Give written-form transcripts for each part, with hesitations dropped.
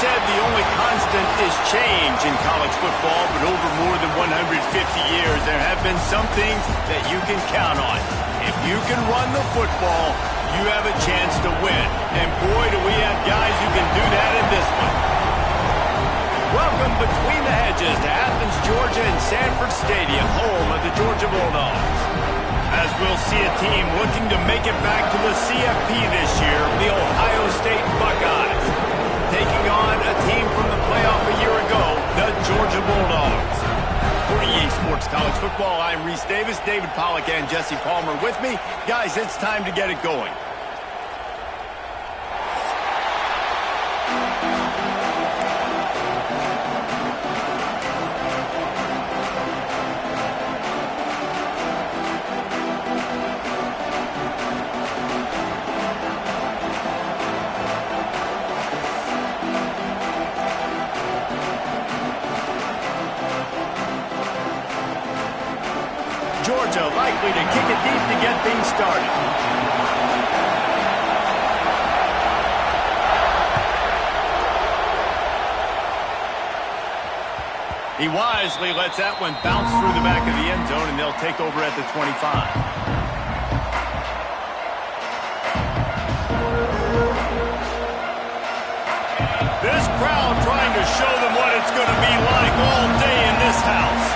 said the only constant is change in college football, but over more than 150 years, there have been some things that you can count on. If you can run the football, you have a chance to win. And boy, do we have guys who can do that in this one. Welcome between the hedges to Athens, Georgia and Sanford Stadium, home of the Georgia Bulldogs. As we'll see a team looking to make it back to the CFP this year, the Ohio State Buckeyes, taking on a team from the playoff a year ago, the Georgia Bulldogs. For EA Sports College Football, I'm Reese Davis, David Pollack and Jesse Palmer with me. Guys, it's time to get it going. Georgia likely to kick it deep to get things started. He wisely lets that one bounce through the back of the end zone, and they'll take over at the 25. This crowd trying to show them what it's going to be like all day in this house.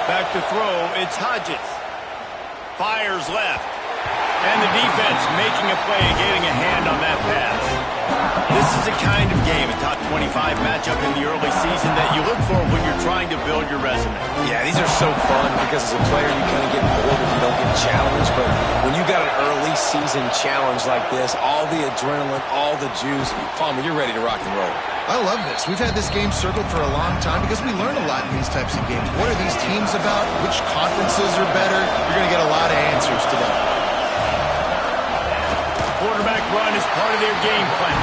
Back to throw, it's Hodges. Fires left. And the defense making a play and getting a hand on that pass. This is the kind of game, a top 25 matchup in the early season that you look for when you're trying to build your resume. Yeah, these are so fun because as a player you kind of get bored if you don't get challenged. But when you got an early season challenge like this, all the adrenaline, all the juice, Palmer, you're ready to rock and roll. I love this. We've had this game circled for a long time because we learn a lot in these types of games. What are these teams about? Which conferences are better? You're going to get a lot of answers today. Quarterback run is part of their game plan.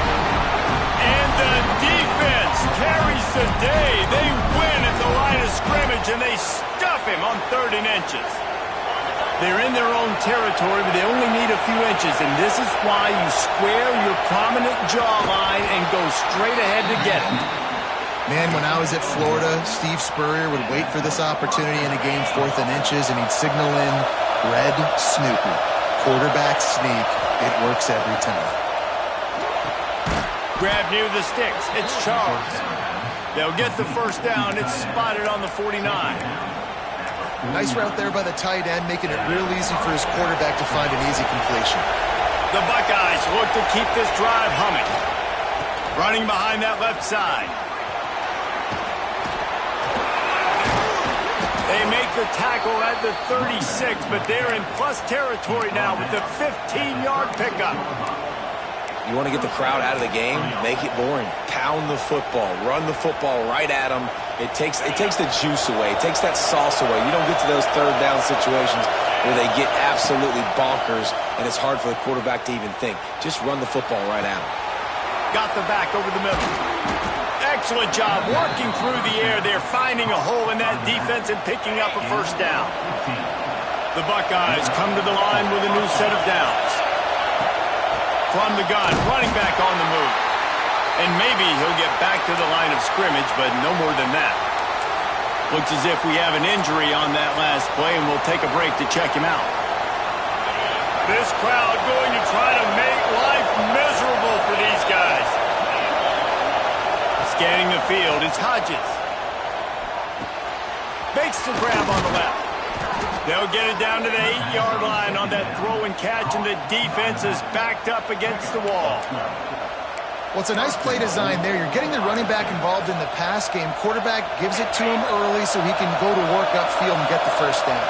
And the defense carries the day. They win at the line of scrimmage, and they stuff him on 3rd and inches. They're in their own territory, but they only need a few inches, and this is why you square your prominent jawline and go straight ahead to get it. Man, when I was at Florida, Steve Spurrier would wait for this opportunity in a game 4th and inches, and he'd signal in red Snoopy. Quarterback sneak. It works every time. Grab near the sticks. It's Charles. They'll get the first down. It's spotted on the 49. Nice route there by the tight end, making it real easy for his quarterback to find an easy completion. The Buckeyes look to keep this drive humming. Running behind that left side. They make the tackle at the 36, but they're in plus territory now with the 15-yard pickup. You want to get the crowd out of the game? Make it boring. Pound the football. Run the football right at them. It takes the juice away. It takes that sauce away. You don't get to those 3rd down situations where they get absolutely bonkers, and it's hard for the quarterback to even think. Just run the football right at them. Got the back over the middle. Excellent job working through the air. They're finding a hole in that defense and picking up a first down. The Buckeyes come to the line with a new set of downs. From the gun, running back on the move. And maybe he'll get back to the line of scrimmage, but no more than that. Looks as if we have an injury on that last play, and we'll take a break to check him out. This crowd going to try to make life miserable for these guys. Scanning the field, it's Hodges. Makes the grab on the left. They'll get it down to the 8-yard line on that throw and catch, and the defense is backed up against the wall. Well, it's a nice play design there. You're getting the running back involved in the pass game. Quarterback gives it to him early so he can go to work upfield and get the first down.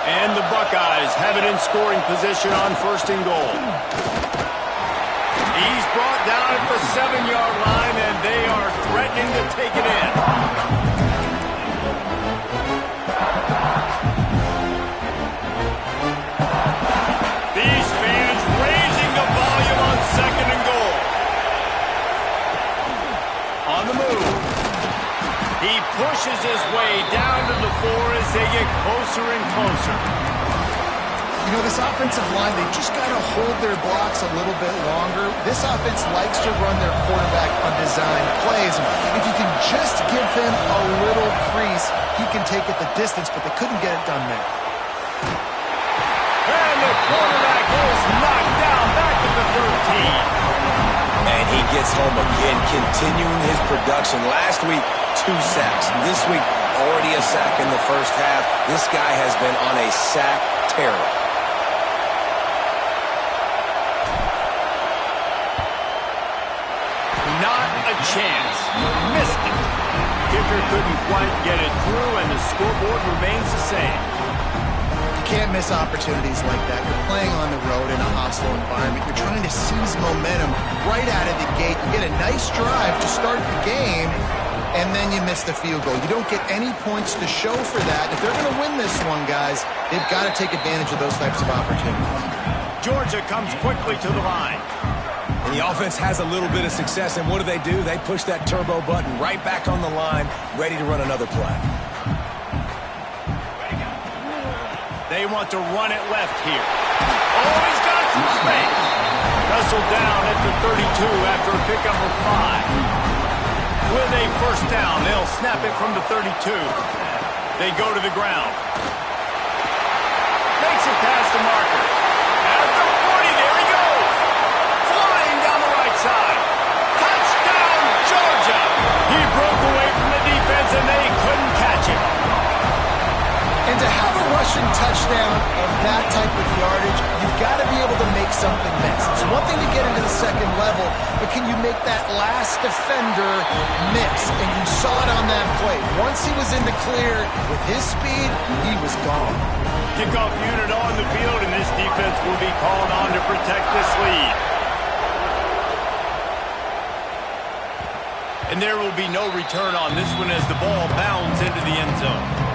And the Buckeyes have it in scoring position on 1st and goal. He's brought down at the 7-yard line, and they are threatening to take it in. These fans raising the volume on 2nd and goal. On the move. He pushes his way down to the 4 as they get closer and closer. You know, this offensive line, they've just got to hold their blocks a little bit longer. This offense likes to run their quarterback on design plays. If you can just give him a little crease, he can take it the distance, but they couldn't get it done there. And the quarterback is knocked down back at the 13. And he gets home again, continuing his production. Last week, 2 sacks. This week, already a sack in the first half. This guy has been on a sack terror. Not a chance. Missed it. Kicker couldn't quite get it through, and the scoreboard remains the same. You can't miss opportunities like that. You're playing on the road in a hostile environment. You're trying to seize momentum right out of the gate. You get a nice drive to start the game, and then you miss the field goal. You don't get any points to show for that. If they're going to win this one, guys, they've got to take advantage of those types of opportunities. Georgia comes quickly to the line. And the offense has a little bit of success, and what do? They push that turbo button right back on the line, ready to run another play. They want to run it left here. Oh, he's got some space. Wrestled down at the 32 after a pickup of 5. With a first down, they'll snap it from the 32. They go to the ground. Makes it past the marker. At the 40, there he goes. Flying down the right side. Touchdown, Georgia. He broke away from the defense, and they couldn't catch him. And to have a rushing touchdown of that type of yardage, you've got to be able to make something miss. It's one thing to get into the second level, but can you make that last defender miss? And you saw it on that play. Once he was in the clear with his speed, he was gone. Kickoff unit on the field, and this defense will be called on to protect this lead. And there will be no return on this one as the ball bounds into the end zone.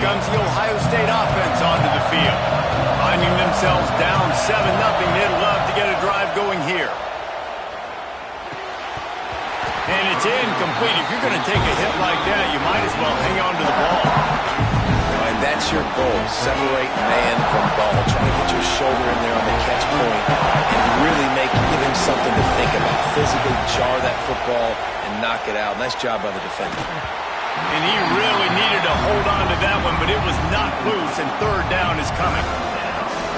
Comes the Ohio State offense onto the field. Finding themselves down 7-0, they'd love to get a drive going here. And it's incomplete. If you're going to take a hit like that, you might as well hang on to the ball. And that's your goal. Separate man from ball. Try to get your shoulder in there on the catch point and really give him something to think about. Physically jar that football and knock it out. Nice job by the defender. And he really needed to hold on to that one, but it was not loose, and third down is coming.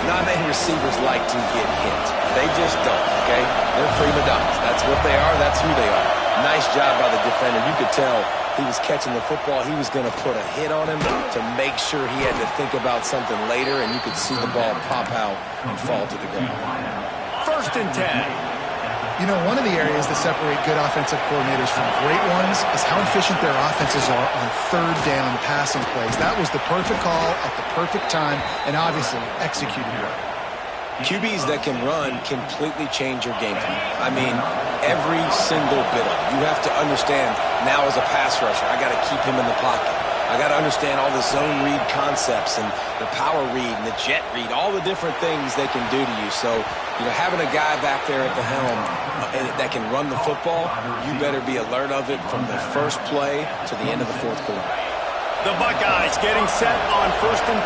Not many receivers like to get hit. They just don't, okay? They're prima donnas. That's what they are. That's who they are. Nice job by the defender. You could tell he was catching the football. He was going to put a hit on him to make sure he had to think about something later, and you could see the ball pop out and fall to the ground. 1st and 10. You know, one of the areas that separate good offensive coordinators from great ones is how efficient their offenses are on third down passing plays. That was the perfect call at the perfect time and obviously executed well. QBs that can run completely change your game plan. I mean, every single bit of it. You have to understand now as a pass rusher, I got to keep him in the pocket. I got to understand all the zone read concepts and the power read and the jet read, all the different things they can do to you. So, you know, having a guy back there at the helm that can run the football, you better be alert of it from the first play to the end of the 4th quarter. The Buckeyes getting set on 1st and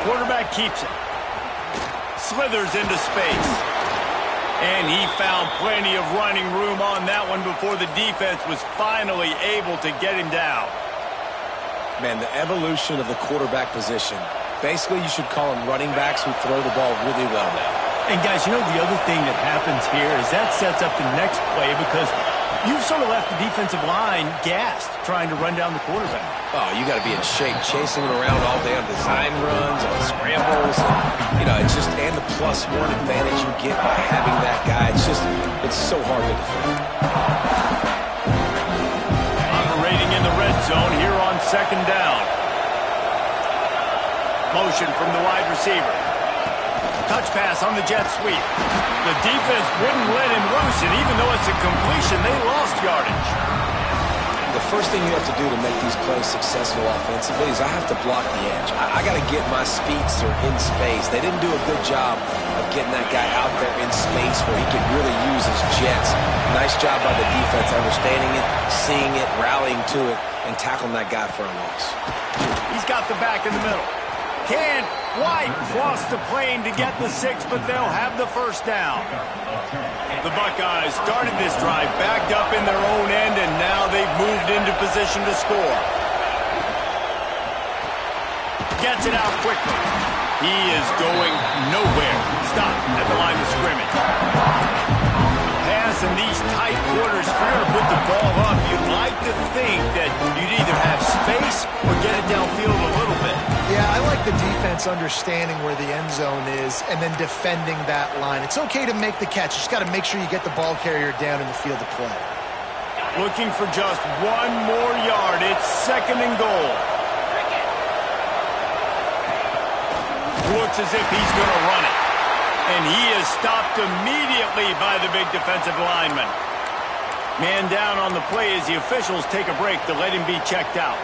10. Quarterback keeps it. Slithers into space. And he found plenty of running room on that one before the defense was finally able to get him down. Man, the evolution of the quarterback position. Basically, you should call them running backs who throw the ball really well now. And, guys, you know the other thing that happens here is that sets up the next play because you've sort of left the defensive line gassed trying to run down the quarterback. Oh, you got to be in shape, chasing him around all day on design runs, on scrambles. And, you know, it's just, and the +1 advantage you get by having that guy. It's just, it's so hard to defend. Operating in the red zone here on 2nd down. Motion from the wide receiver. Touch pass on the jet sweep. The defense wouldn't let him loose, and even though it's a completion, they lost yardage. The first thing you have to do to make these plays successful offensively is I have to block the edge. I got to get my speedster in space. They didn't do a good job of getting that guy out there in space where he could really use his jets. Nice job by the defense understanding it, seeing it, rallying to it, and tackling that guy for a loss. He's got the back in the middle. Can White cross the plane to get the 6, but they'll have the first down. The Buckeyes started this drive backed up in their own end, and now they've moved into position to score. Gets it out quickly. He is going nowhere. Stop at the line of scrimmage. Pass in these tight quarters, if you're going to put the ball up, you'd like to think that you'd either have space or get it downfield a little bit. Yeah, I like the defense understanding where the end zone is and then defending that line. It's okay to make the catch. You just got to make sure you get the ball carrier down in the field of play. Looking for just one more yard. It's 2nd and goal. Looks as if he's going to run it. And he is stopped immediately by the big defensive lineman. Man down on the play as the officials take a break to let him be checked out.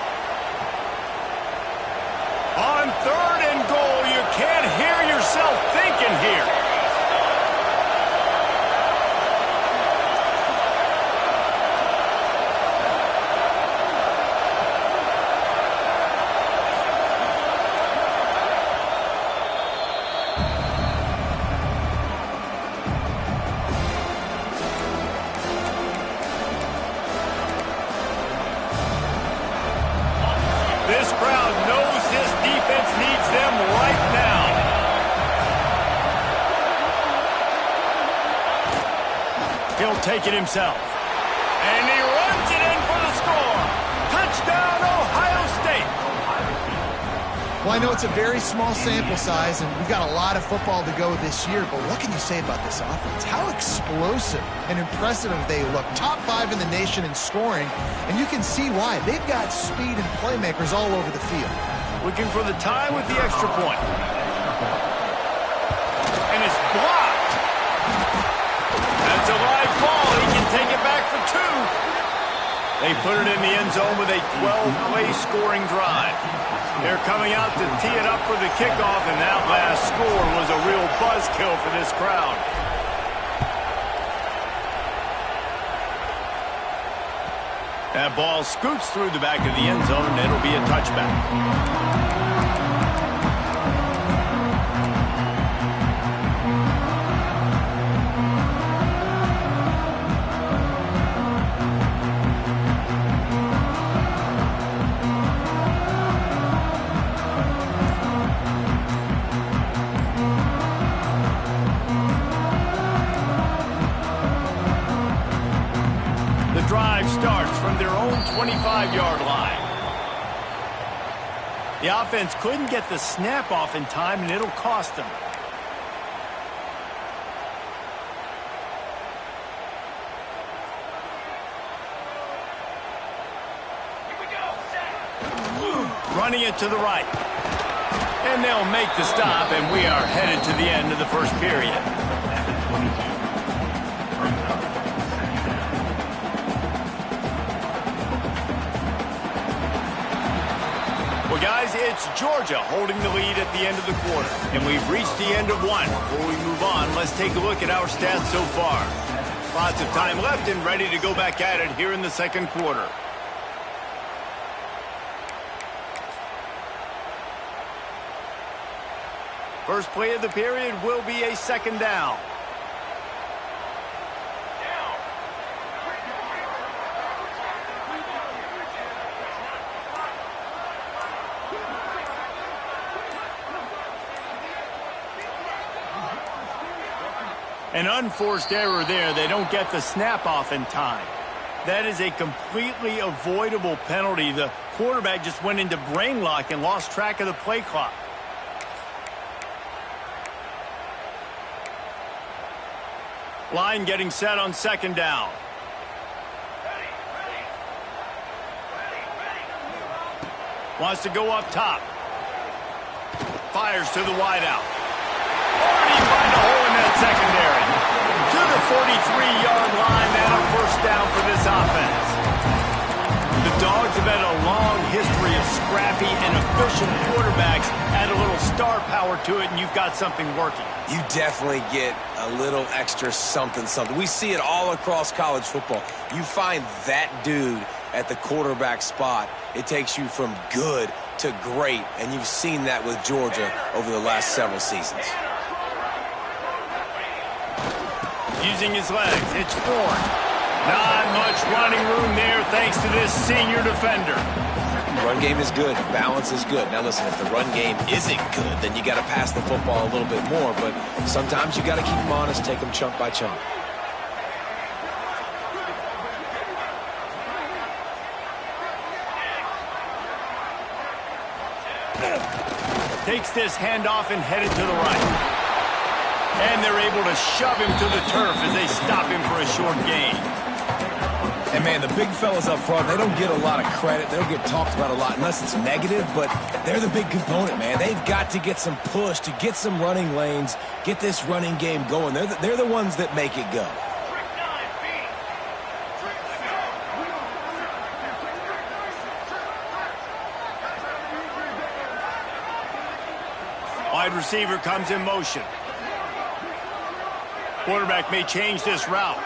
On 3rd and goal, you can't hear yourself thinking here. This crowd knows this defense needs them right now. He'll take it himself. And he runs it in for the score. Touchdown, Ohio State. Well, I know it's a very small sample size, and we've got a lot of football to go this year, but what can you say about this offense? How explosive and impressive they look. Top 5 in the nation in scoring, and you can see why. They've got speed and playmakers all over the field. Looking for the tie with the extra point. And it's blocked. That's a live ball. He can take it back for 2. They put it in the end zone with a 12-play scoring drive. They're coming out to tee it up for the kickoff, and that last score was a real buzzkill for this crowd. That ball scoots through the back of the end zone, and it'll be a touchback. Drive starts from their own 25-yard line. The offense couldn't get the snap off in time, and it'll cost them. Running it to the right. And they'll make the stop, and we are headed to the end of the first period. Well, guys, it's Georgia holding the lead at the end of the quarter. And we've reached the end of one. Before we move on, let's take a look at our stats so far. Lots of time left and ready to go back at it here in the second quarter. First play of the period will be a 2nd down. An unforced error there. They don't get the snap off in time. That is a completely avoidable penalty. The quarterback just went into brain lock and lost track of the play clock. Line getting set on 2nd down. Wants to go up top. Fires to the wideout. Already find a hole in that secondary. To the 43-yard line, and a first down for this offense. The combination of quarterbacks add a little star power to it, and you've got something working. You definitely get a little extra something. We see it all across college football. You find that dude at the quarterback spot, it takes you from good to great, and you've seen that with Georgia over the last several seasons. Using his legs, it's Ford. Not much running room there thanks to this senior defender. The run game is good. Balance is good. Now listen, if the run game isn't good, then you got to pass the football a little bit more. But sometimes you got to keep them honest, take them chunk by chunk. Takes this handoff and headed to the right. And they're able to shove him to the turf as they stop him for a short gain. And, man, the big fellas up front, they don't get a lot of credit. They don't get talked about a lot unless it's negative, but they're the big component, man. They've got to get some push to get some running lanes, get this running game going. They're the ones that make it go. Wide receiver comes in motion. Quarterback may change this route.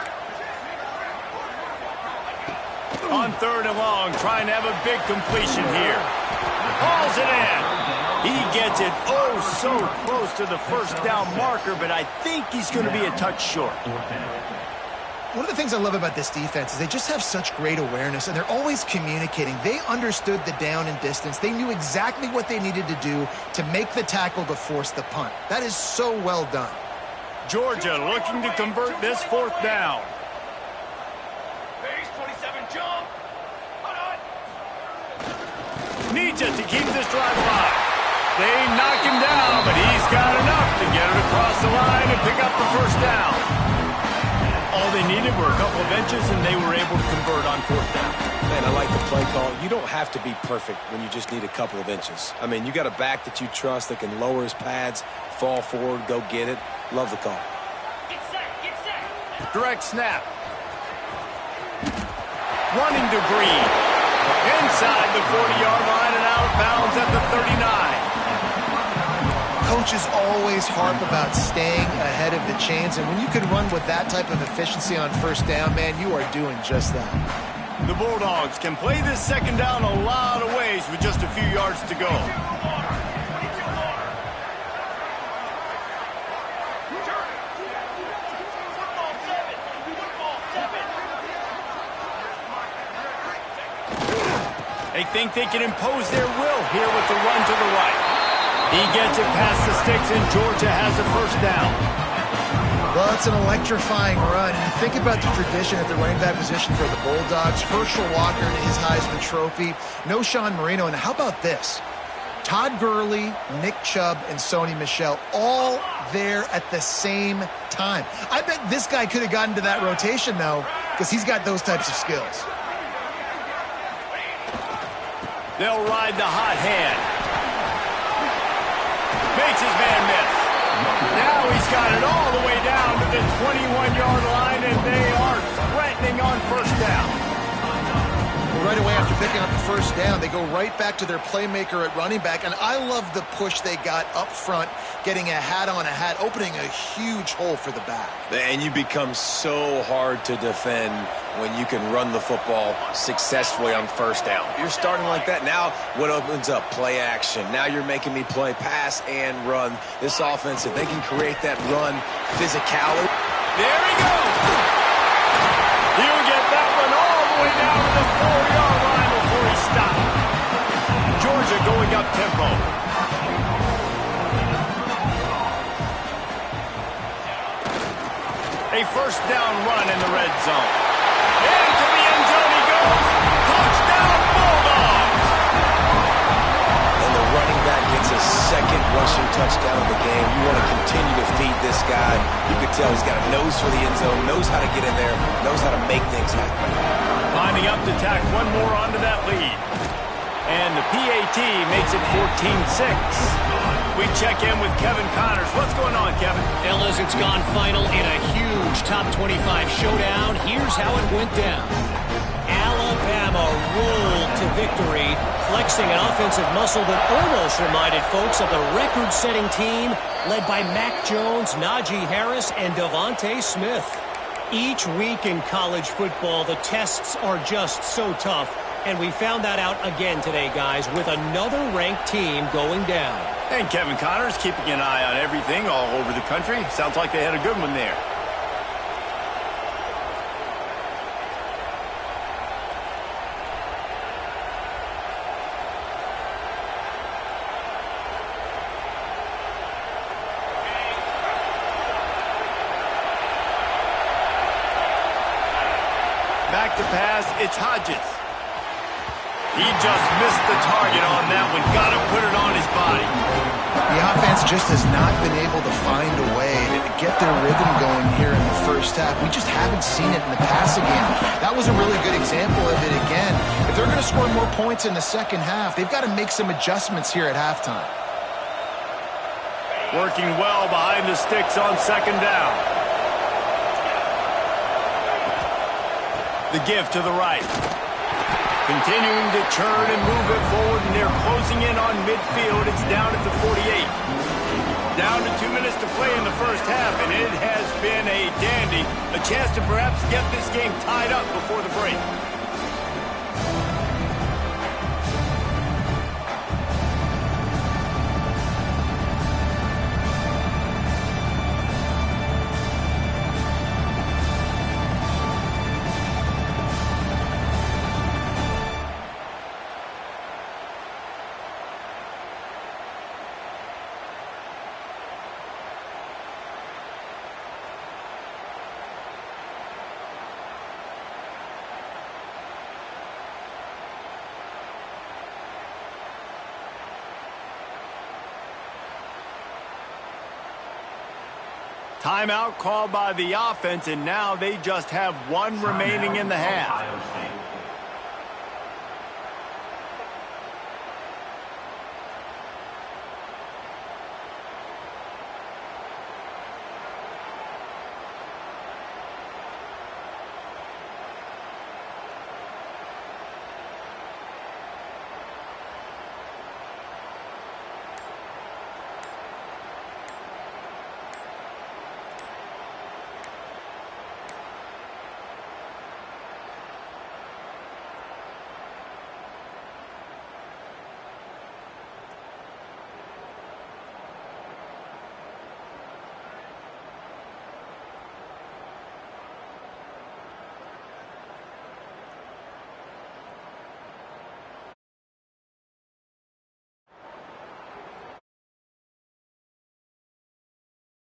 On 3rd and long, trying to have a big completion here. Hauls it in. He gets it so close to the first down marker, but I think he's going to be a touch short. One of the things I love about this defense is they just have such great awareness, and they're always communicating. They understood the down and distance. They knew exactly what they needed to do to make the tackle to force the punt. That is so well done. Georgia looking to convert this 4th down. Needs it to keep this drive alive. They knock him down, but he's got enough to get it across the line and pick up the 1st down. All they needed were a couple of inches, and they were able to convert on 4th down. Man, I like the play call. You don't have to be perfect when you just need a couple of inches. I mean, you got a back that you trust that can lower his pads, fall forward, go get it. Love the call. Get set. Direct snap. Running to Green. Inside the 40-yard line and out of bounds at the 39. Coaches always harp about staying ahead of the chains, and when you can run with that type of efficiency on 1st down, man, you are doing just that. The Bulldogs can play this 2nd down a lot of ways with just a few yards to go. They think they can impose their will here with the run to the right. He gets it past the sticks, and Georgia has a 1st down. Well, it's an electrifying run. You think about the tradition at the running back position for the Bulldogs. Herschel Walker and his Heisman Trophy. No Sean Marino. And how about this? Todd Gurley, Nick Chubb, and Sony Michel all there at the same time. I bet this guy could have gotten to that rotation, though, because he's got those types of skills. They'll ride the hot hand. Makes his man miss. Now he's got it all the way down to the 21-yard line, and they are threatening on 1st down. Right away after picking up the 1st down, they go right back to their playmaker at running back, and I love the push they got up front, getting a hat on a hat, opening a huge hole for the back. And you become so hard to defend when you can run the football successfully on 1st down. You're starting like that. Now what opens up? Play action. Now you're making me play pass and run. This offense, if they can create that run physicality. There he goes. He'll get that one all the way down to the 4-yard line before he stopped. Georgia going up tempo. A 1st down run in the red zone. Into the end zone he goes. Touchdown Bulldogs. And the running back gets his 2nd rushing touchdown of the game. You want to continue to feed this guy. You can tell he's got a nose for the end zone, knows how to get in there, knows how to make things happen. Lining up to tack one more onto that lead. And the PAT makes it 14-6. We check in with Kevin Connors. What's going on, Kevin? Fellas, it's gone final in a huge top 25 showdown. Here's how it went down. Alabama rolled to victory, flexing an offensive muscle that almost reminded folks of the record-setting team led by Mac Jones, Najee Harris, and Devontae Smith. Each week in college football, the tests are just so tough, and we found that out again today, guys, with another ranked team going down. And Kevin Connors keeping an eye on everything all over the country. Sounds like they had a good one there. Back to pass, it's Hodges. He just missed the target on that one. Got to put it on his body. The offense just has not been able to find a way to get their rhythm going here in the first half. We just haven't seen it in the passing game. That was a really good example of it again. If they're going to score more points in the second half, they've got to make some adjustments here at halftime. Working well behind the sticks on second down. The give to the right. Continuing to turn and move it forward, and they're closing in on midfield. It's down at the 48. Down to 2 minutes to play in the first half, and it has been a dandy. A chance to perhaps get this game tied up before the break. Timeout called by the offense, and now they just have one remaining in the half.